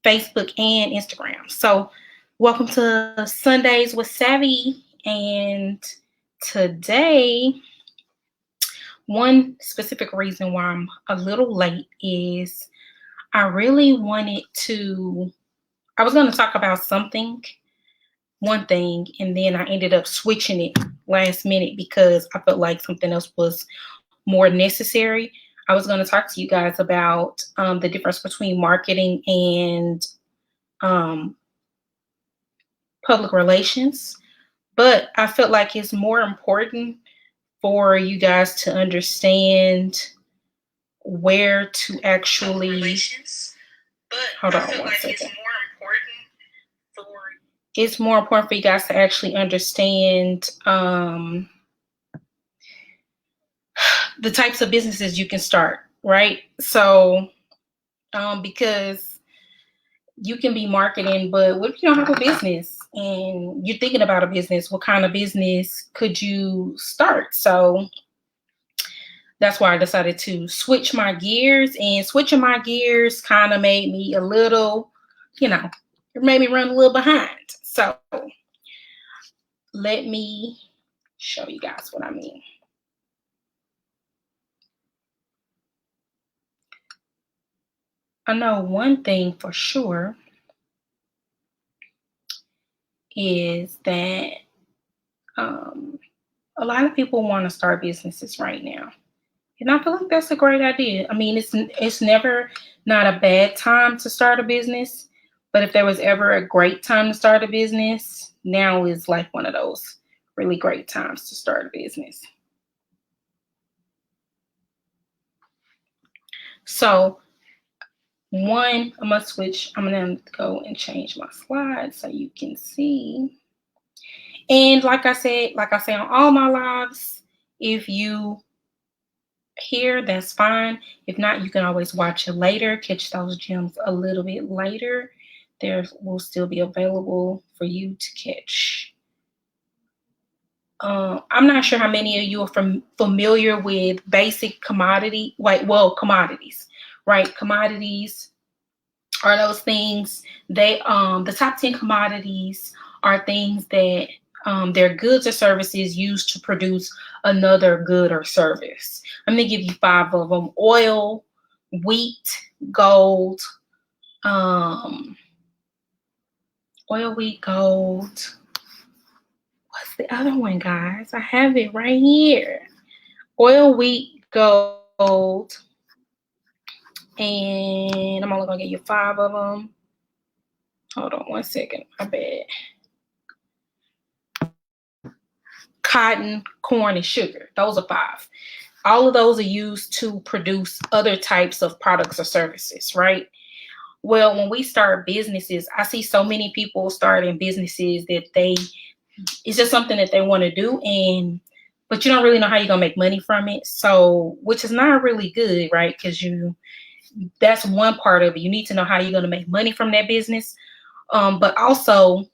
Facebook, and Instagram. So welcome to Sundays with Savvy. And today, one specific reason why I'm a little late is I really wanted to, I was going to talk about one thing, and then I ended up switching it last minute because I felt like something else was more necessary. I was going to talk to you guys about the difference between marketing and um, public relations, but I felt like it's more important for you guys to understand where to actually hold on one second. It's more important for you guys to actually understand the types of businesses you can start, right? So because you can be marketing, but what if you don't have a business and you're thinking about a business? What kind of business could you start? So that's why I decided to switch my gears, and switching my gears kind of made me a little, it made me run a little behind. So let me show you guys what I mean. I know one thing for sure is that a lot of people want to start businesses right now. And I feel like that's a great idea. I mean, it's never not a bad time to start a business, but if there was ever a great time to start a business, now is like one of those really great times to start a business. So I'm gonna switch. I'm gonna go and change my slide so you can see. And like I say on all my lives, if you here, that's fine. If not, you can always watch it later, catch those gems a little bit later. There will still be available for you to catch. I'm not sure how many of you are familiar with basic commodities, right? Commodities are those things. The top 10 commodities are things that they're goods or services used to produce another good or service. I'm going to give you 5 of them: oil, wheat, gold, gold. What's the other one, guys? I have it right here. Oil, wheat, gold. And I'm only going to give you 5 of them. Hold on one second. My bad. Cotton, corn, and sugar. Those are 5. All of those are used to produce other types of products or services, right? Well, when we start businesses, I see so many people starting businesses that it's just something that they want to do, but you don't really know how you're gonna make money from it. So, which is not really good, right? Because that's one part of it. You need to know how you're gonna make money from that business. But also,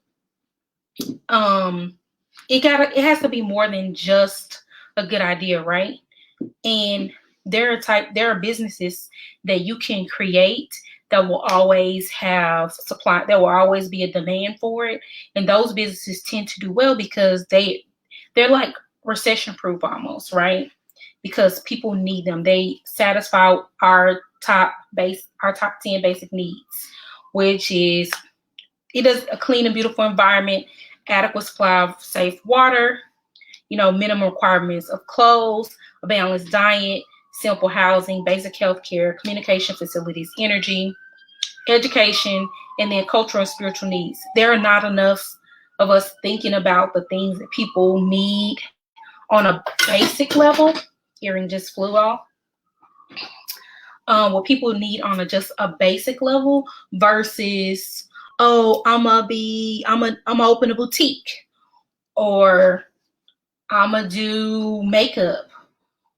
it has to be more than just a good idea, right? And there are businesses that you can create that will always have supply. There will always be a demand for it, and those businesses tend to do well because they're like recession proof almost, right? Because people need them. They satisfy our top 10 basic needs, which is a clean and beautiful environment, adequate supply of safe water, minimum requirements of clothes, a balanced diet, simple housing, basic health care, communication facilities, energy, education, and then cultural and spiritual needs. There are not enough of us thinking about the things that people need on a basic level. Hearing just flew off. What people need on just a basic level versus, I'm gonna open a boutique, or I'm gonna do makeup,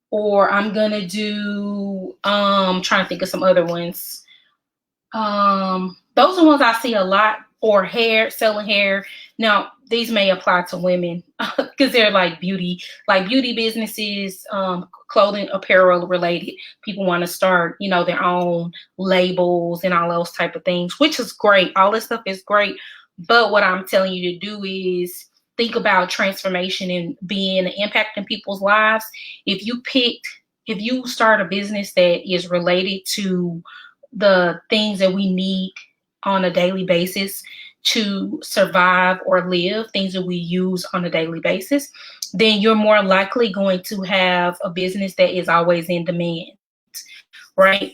or I'm gonna do trying to think of some other ones. Those are ones I see a lot, or selling hair. Now, these may apply to women because they're like beauty businesses, clothing, apparel related. People want to start, their own labels and all those type of things, which is great. All this stuff is great. But what I'm telling you to do is think about transformation and being an impact in people's lives. If you start a business that is related to the things that we need on a daily basis to survive or live, things that we use on a daily basis, then you're more likely going to have a business that is always in demand, right?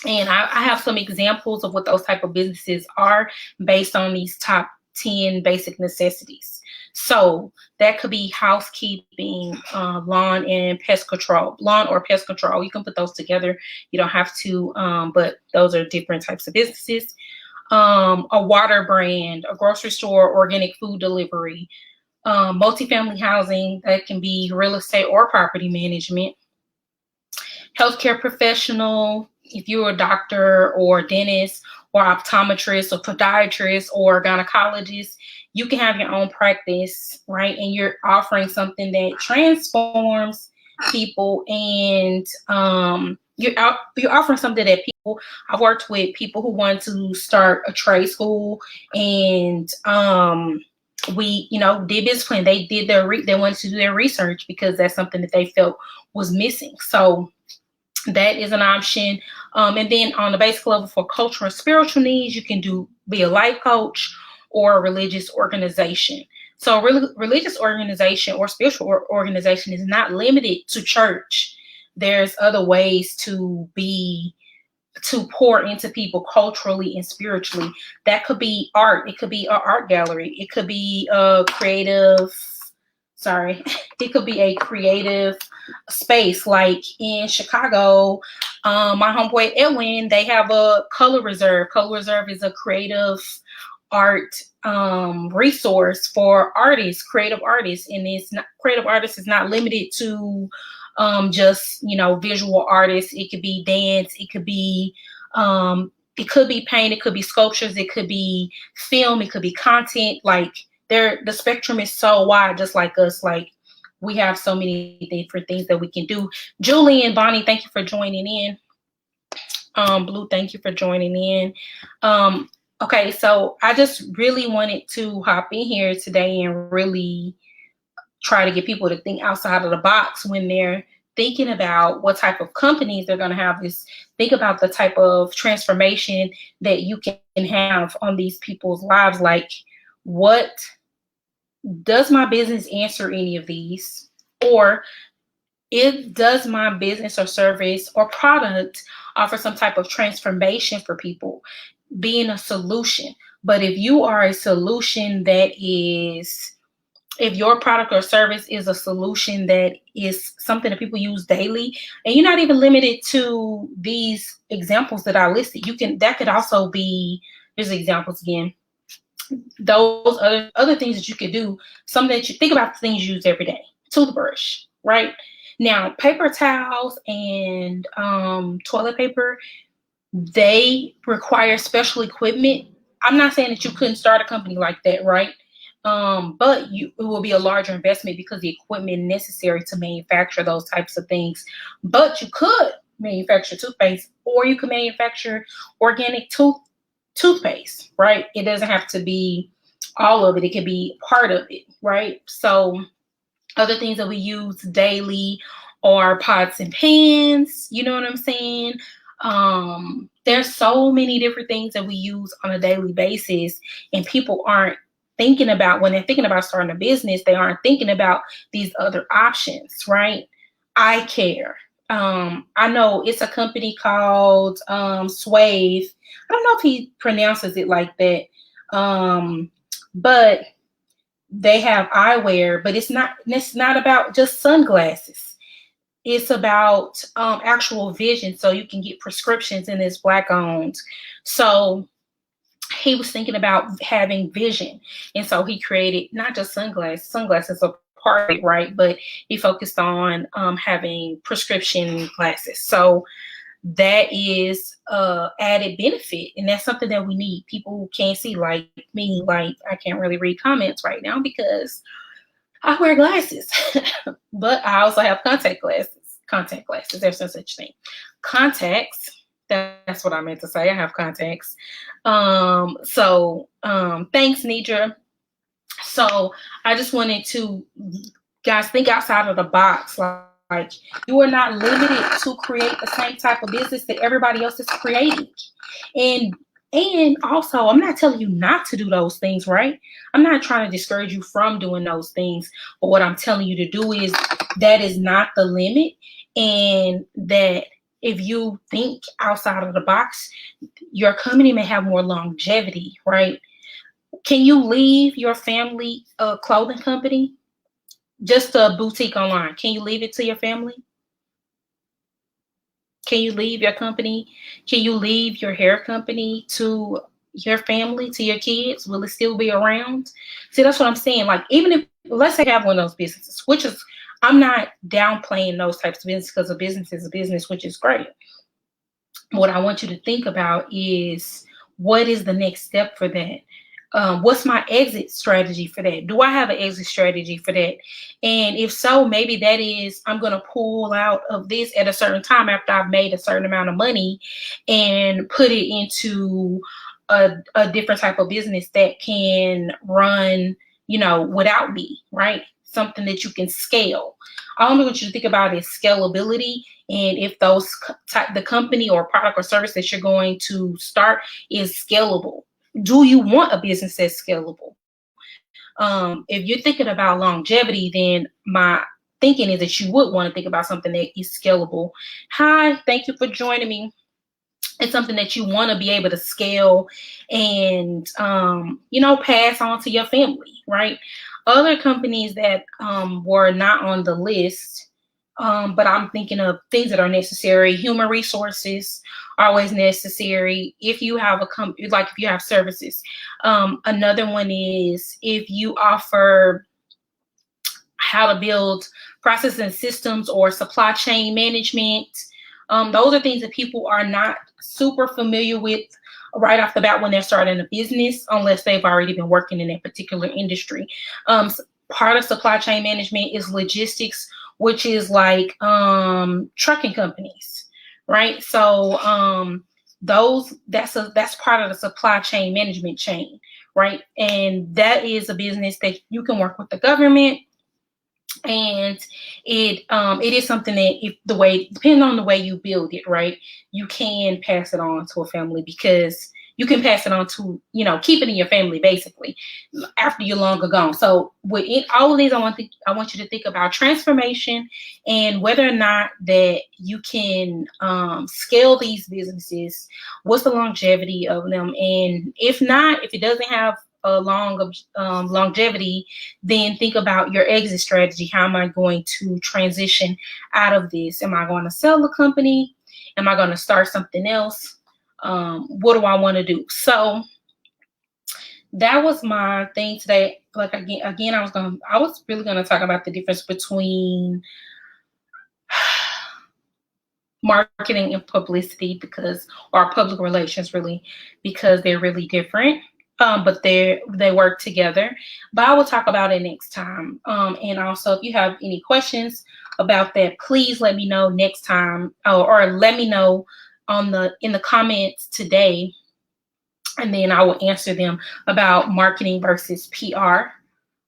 And I have some examples of what those type of businesses are based on these top 10 basic necessities. So that could be housekeeping, lawn or pest control. You can put those together. You don't have to, but those are different types of businesses. A water brand, a grocery store, organic food delivery, multifamily housing, that can be real estate or property management, healthcare professional, if you're a doctor or dentist or optometrist or podiatrist or gynecologist, you can have your own practice, right? And you're offering something that transforms people, and you're offering something that people. I've worked with people who want to start a trade school, and we, did business plan. They did they wanted to do their research because that's something that they felt was missing. So that is an option. And then on the basic level for cultural and spiritual needs, you can be a life coach or a religious organization. So religious organization or spiritual organization is not limited to church. There's other ways to pour into people culturally and spiritually. That could be art. It could be an art gallery. It could be it could be a creative space. Like in Chicago, my homeboy Edwin, they have a Color Reserve. Color Reserve is a creative art resource for creative artists. And creative artists is not limited to just, visual artists. It could be dance. It could be paint. It could be sculptures. It could be film. It could be content. Like the spectrum is so wide, just like us. Like we have so many different things that we can do. Julie and Bonnie, thank you for joining in. Blue, thank you for joining in. Okay, so I just really wanted to hop in here today and really try to get people to think outside of the box when they're thinking about what type of companies they're going to have. Think about the type of transformation that you can have on these people's lives. Like, what does my business answer any of these? Or does my business or service or product offer some type of transformation for people, being a solution? But if you are a solution if your product or service is a solution that is something that people use daily, and you're not even limited to these examples that I listed, that could also be, here's examples again, those other things that you could do, something that you think about, the things you use every day. Toothbrush, right? Now, paper towels and toilet paper, they require special equipment. I'm not saying that you couldn't start a company like that, right? But it will be a larger investment because the equipment necessary to manufacture those types of things. But you could manufacture toothpaste, or you could manufacture organic toothpaste, right? It doesn't have to be all of it. It could be part of it, right? So other things that we use daily are pots and pans. You know what I'm saying? There's so many different things that we use on a daily basis, and people aren't thinking about, when they're thinking about starting a business, they aren't thinking about these other options, right? Eye care. I know it's a company called Swave. I don't know if he pronounces it like that, but they have eyewear, but it's not about just sunglasses. It's about actual vision, so you can get prescriptions, and it's Black owned. So he was thinking about having vision, and so he created not just sunglasses. Sunglasses are part of it, right? But he focused on having prescription glasses. So that is added benefit, and that's something that we need. People who can't see, like me, like I can't really read comments right now because I wear glasses. But I also have contact glasses. Contact glasses, there's no such thing. Contacts, that's what I meant to say. I have contacts. Thanks, Nidra. So I just wanted to, guys, think outside of the box. Like, you are not limited to create the same type of business that everybody else is creating. And also, I'm not telling you not to do those things, right? I'm not trying to discourage you from doing those things. But what I'm telling you to do is that is not the limit. And that if you think outside of the box, your company may have more longevity, right? Can you leave your family clothing company? Just a boutique online. Can you leave it to your family? Can you leave your company? Can you leave your hair company to your family, to your kids? Will it still be around? See, that's what I'm saying. Like, even if, let's say you have one of those businesses, which is, I'm not downplaying those types of business, because a business is a business, which is great. What I want you to think about is, what is the next step for that? What's my exit strategy for that? Do I have an exit strategy for that? And if so, maybe that is, I'm going to pull out of this at a certain time after I've made a certain amount of money and put it into a different type of business that can run, without me, right? Something that you can scale. I only want you to think about is scalability, and if the company or product or service that you're going to start is scalable. Do you want a business that's scalable? If you're thinking about longevity, then my thinking is that you would want to think about something that is scalable. Hi, thank you for joining me. It's something that you want to be able to scale and, pass on to your family, right? Other companies that were not on the list, but I'm thinking of things that are necessary. Human resources are always necessary. If you have a company, like if you have services. Another one is if you offer how to build processes and systems or supply chain management. Those are things that people are not super familiar with right off the bat when they're starting a business, unless they've already been working in that particular industry. Part of supply chain management is logistics, which is like trucking companies, right? So that's part of the supply chain management chain, right? And that is a business that you can work with the government. And it is something that, depending on the way you build it, right, you can pass it on to a family, because you can pass it on to, keep it in your family basically after you're long gone. So with all of these, I want you to think about transformation and whether or not that you can scale these businesses. What's the longevity of them? And if it doesn't have a longevity, then think about your exit strategy. How am I going to transition out of this? Am I going to sell the company? Am I going to start something else? What do I want to do? So that was my thing today. Like again, I was really going to talk about the difference between marketing and publicity, or public relations, really, because they're really different. But they work together. But I will talk about it next time. And also, if you have any questions about that, please let me know next time, or let me know in the comments today, and then I will answer them about marketing versus PR.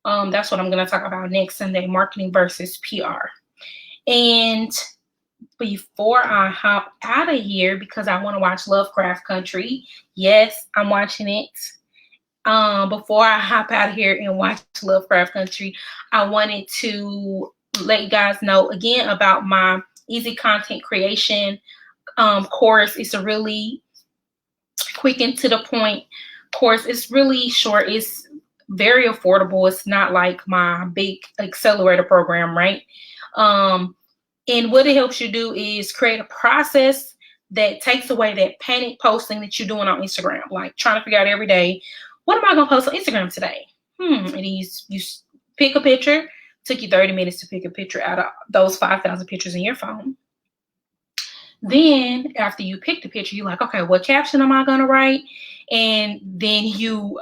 That's what I'm going to talk about next Sunday: marketing versus PR. And before I hop out of here, because I want to watch Lovecraft Country. Yes, I'm watching it. Before I hop out of here and watch Lovecraft Country, I wanted to let you guys know again about my easy content creation course. It's a really quick and to the point course. It's really short. It's very affordable. It's not like my big accelerator program, right? And what it helps you do is create a process that takes away that panic posting that you're doing on Instagram, like trying to figure out every day, what am I going to post on Instagram today? And then you pick a picture. Took you 30 minutes to pick a picture out of those 5,000 pictures in your phone. Then after you pick the picture, you're like, okay, what caption am I gonna write? And then you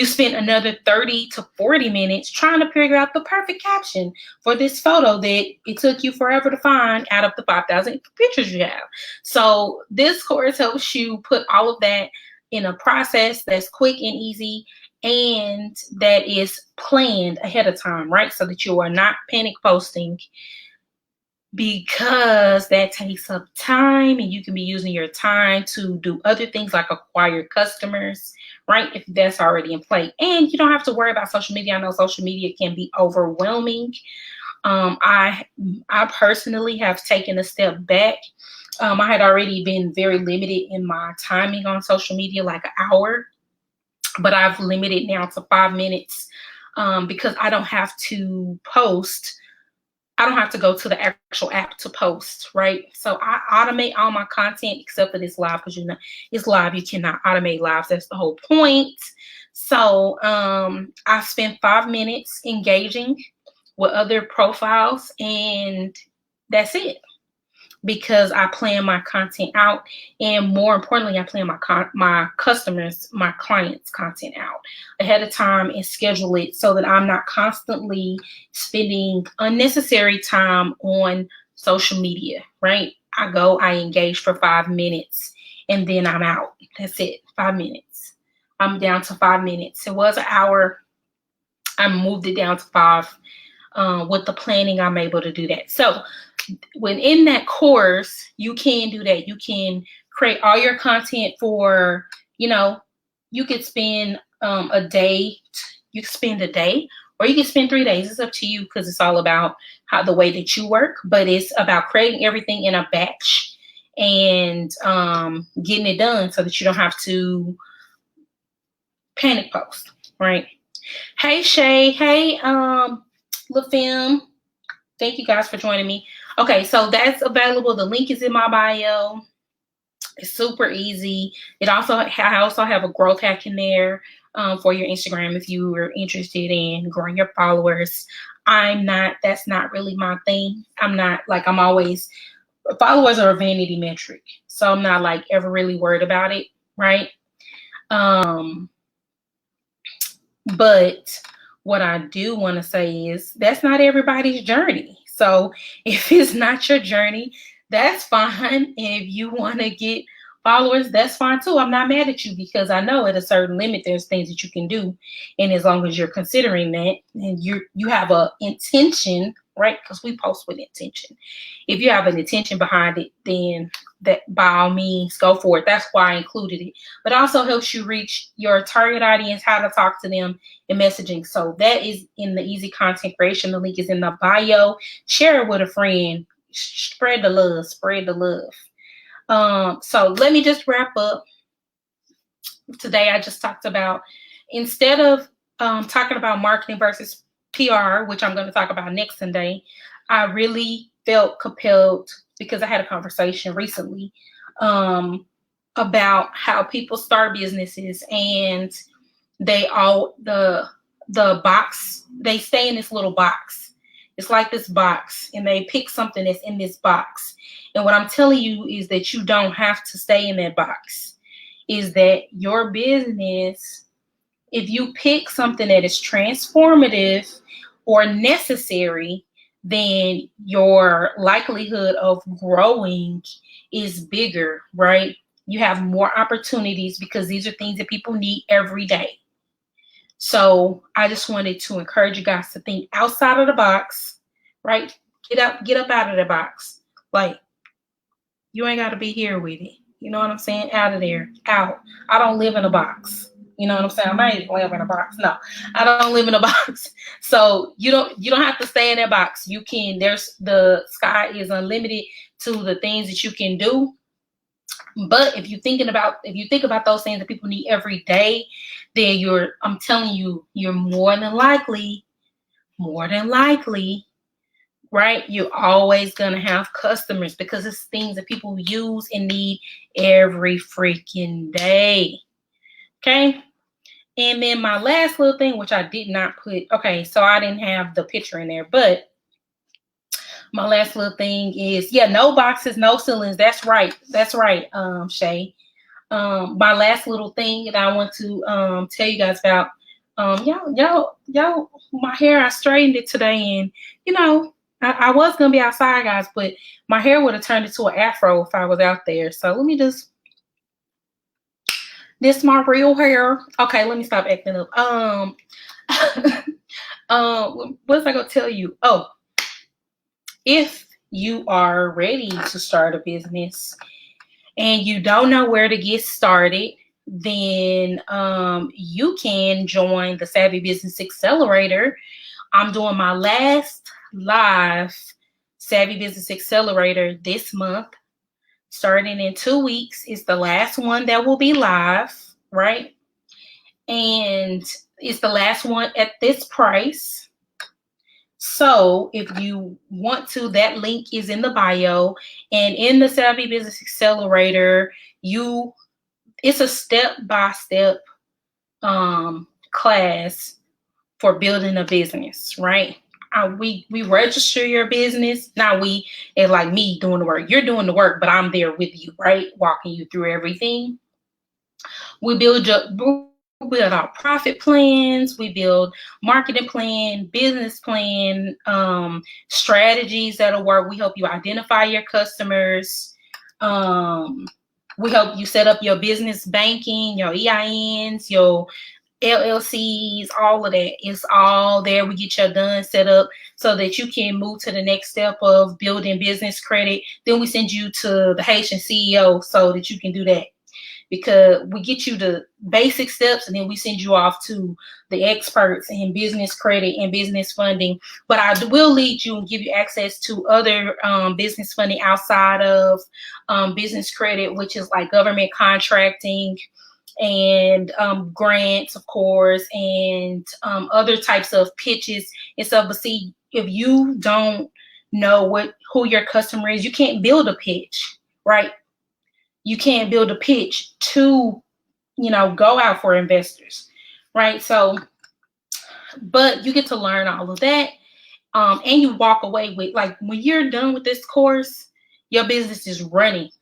spend another 30 to 40 minutes trying to figure out the perfect caption for this photo that it took you forever to find out of the 5,000 pictures you have. So this course helps you put all of that in a process that's quick and easy and that is planned ahead of time, right? So that you are not panic posting, because that takes up time and you can be using your time to do other things like acquire customers, right? If that's already in play. And you don't have to worry about social media. I know social media can be overwhelming. I personally have taken a step back. I had already been very limited in my timing on social media, like an hour, but I've limited now to 5 minutes because I don't have to post. I don't have to go to the actual app to post, right? So I automate all my content except for this live, because it's live. You cannot automate lives. That's the whole point. So I spend 5 minutes engaging with other profiles, and that's it. Because I plan my content out, and more importantly, I plan my customers, my clients' content out ahead of time and schedule it so that I'm not constantly spending unnecessary time on social media, right? I engage for 5 minutes, and then I'm out. That's it, 5 minutes. I'm down to 5 minutes. It was an hour. I moved it down to 5. With the planning, I'm able to do that. So within that course, you can do that. You can create all your content for, you could spend a day. You can spend a day, or you can spend 3 days. It's up to you, because it's all about the way that you work. But it's about creating everything in a batch and getting it done so that you don't have to panic post, right? Hey Shay, hey LaFemme. Thank you guys for joining me. Okay, so that's available. The link is in my bio. It's super easy. I also have a growth hack in there for your Instagram if you are interested in growing your followers. That's not really my thing. Followers are a vanity metric. So I'm not like ever really worried about it, right? But what I do want to say is that's not everybody's journey. So if it's not your journey, that's fine. If you want to get followers, that's fine too. I'm not mad at you, because I know at a certain limit, there's things that you can do. And as long as you're considering that and you have a intention, right? Because we post with intention. If you have an intention behind it, then that by all means, go for it. That's why I included it. But it also helps you reach your target audience, how to talk to them in messaging. So that is in the easy content creation. The link is in the bio. Share it with a friend. Spread the love. Spread the love. So let me just wrap up. Today I just talked about, instead of talking about marketing versus PR, which I'm going to talk about next Sunday, I really felt compelled, because I had a conversation recently about how people start businesses and they stay in this little box. It's like this box, and they pick something that's in this box. And what I'm telling you is that you don't have to stay in that box. Is that your business, if you pick something that is transformative or necessary, then your likelihood of growing is bigger, right? You have more opportunities, because these are things that people need every day. So I just wanted to encourage you guys to think outside of the box, right? Get up out of the box. Like, you ain't got to be here with it. You know what I'm saying? Out of there, out. I don't live in a box. You know what I'm saying? I ain't live in a box. No, I don't live in a box. So you don't have to stay in that box. You can. The sky is unlimited to the things that you can do. But if you think about those things that people need every day, then I'm telling you, you're more than likely, right? You're always gonna have customers, because it's things that people use and need every freaking day. Okay. And then my last little thing, which I did not put, okay, so I didn't have the picture in there, but My last little thing is, yeah, no boxes, no ceilings. That's right. That's right, Shay. My last little thing that I want to tell you guys about. Y'all, my hair, I straightened it today, and you know, I was gonna be outside, guys, but my hair would have turned into an afro if I was out there. So let me just, this my real hair. Okay, let me stop acting up. What was I gonna tell you? Oh, if you are ready to start a business and you don't know where to get started, then you can join the Savvy Business Accelerator. I'm doing my last live Savvy Business Accelerator this month, starting in 2 weeks. It's the last one that will be live, right? And it's the last one at this price. So if you want to, that link is in the bio. And in the Savvy Business Accelerator, it's a step-by-step class for building a business, right? We register your business. Now it's like me doing the work. You're doing the work, but I'm there with you, right? Walking you through everything. We build our profit plans. We build marketing plan, business plan, strategies that'll work. We help you identify your customers. We help you set up your business banking, your EINs, your LLCs, all of that. It's all there. We get you done, set up so that you can move to the next step of building business credit. Then we send you to the Haitian CEO so that you can do that. Because we get you the basic steps and then we send you off to the experts in business credit and business funding. But I will lead you and give you access to other business funding outside of business credit, which is like government contracting and grants, of course, and other types of pitches and stuff. But see, if you don't know who your customer is, you can't build a pitch, right? You can't build a pitch to, go out for investors, right? So, but you get to learn all of that. And you walk away with, like, when you're done with this course, your business is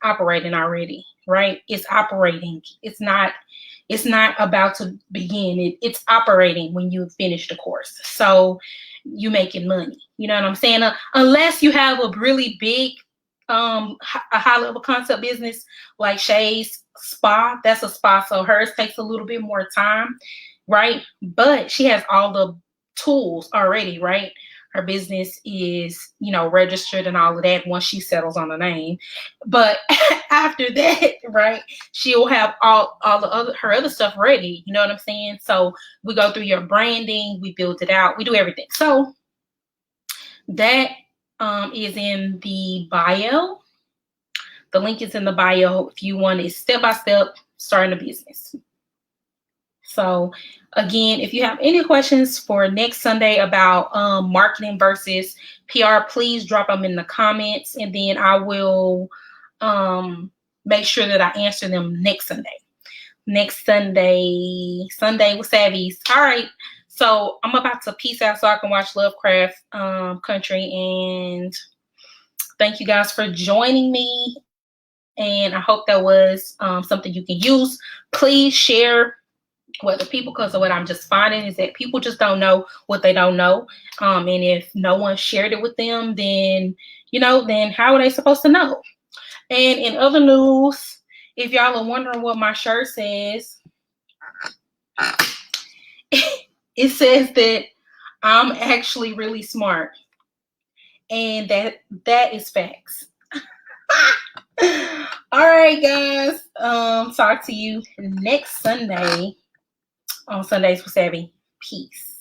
operating already, right? It's operating. It's not about to begin. It's operating when you finish the course. So you making money. You know what I'm saying? Unless you have a really big a high level concept business like Shay's spa. That's a spa, so hers takes a little bit more time, right? But she has all the tools already, right? Her business is, registered and all of that once she settles on the name. But after that, right, she'll have all her other stuff ready. You know what I'm saying? So we go through your branding, we build it out, we do everything. So that is in the bio. The link is in the bio if you want a step-by-step starting a business. So again, if you have any questions for next Sunday about marketing versus PR, please drop them in the comments, and then I will make sure that I answer them next Sunday. Next Sunday with Savvy's. All right. So I'm about to peace out so I can watch Lovecraft Country, and thank you guys for joining me. And I hope that was something you can use. Please share with the people, because of what I'm just finding is that people just don't know what they don't know. And if no one shared it with them, then, then how are they supposed to know? And in other news, if y'all are wondering what my shirt says, it says that I'm actually really smart. And that is facts. All right, guys. Talk to you next Sunday on Sundays with Savvy. Peace.